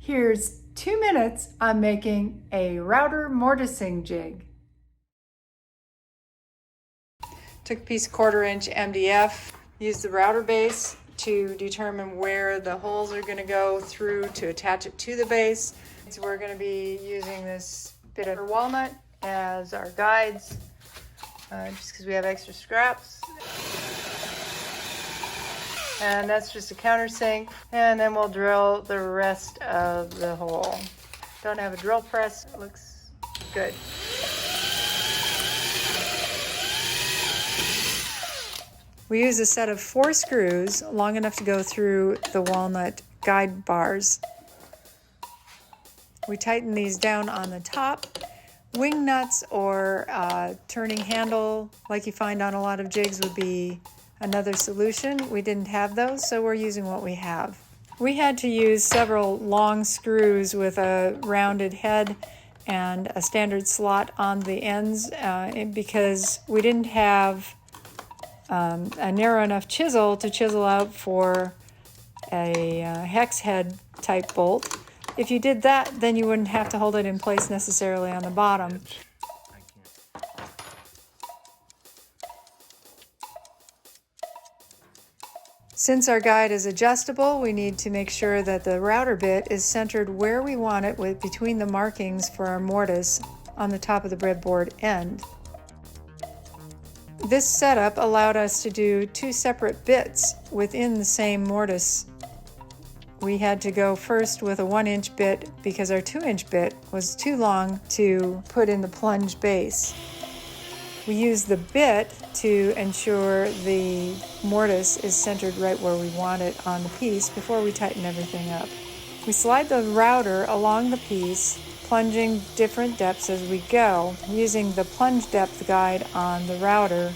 Here's 2 minutes on making a router mortising jig. Took a piece of 1/4 inch MDF, used the router base to determine where the holes are going to go through to attach it to the base. So we're going to be using this bit of walnut as our guides, just because we have extra scraps. And that's just a countersink, and then we'll drill the rest of the hole. Don't have a drill press, it looks good. We use a set of 4 screws long enough to go through the walnut guide bars. We tighten these down on the top. Wing nuts or turning handle like you find on a lot of jigs would be another solution. We didn't have those, so we're using what we have. We had to use several long screws with a rounded head and a standard slot on the ends because we didn't have a narrow enough chisel to chisel out for a hex head type bolt. If you did that, then you wouldn't have to hold it in place necessarily on the bottom. Since our guide is adjustable, we need to make sure that the router bit is centered where we want it between the markings for our mortise on the top of the breadboard end. This setup allowed us to do 2 separate bits within the same mortise. We had to go first with a 1-inch bit because our 2-inch bit was too long to put in the plunge base. We use the bit to ensure the mortise is centered right where we want it on the piece before we tighten everything up. We slide the router along the piece, plunging different depths as we go, using the plunge depth guide on the router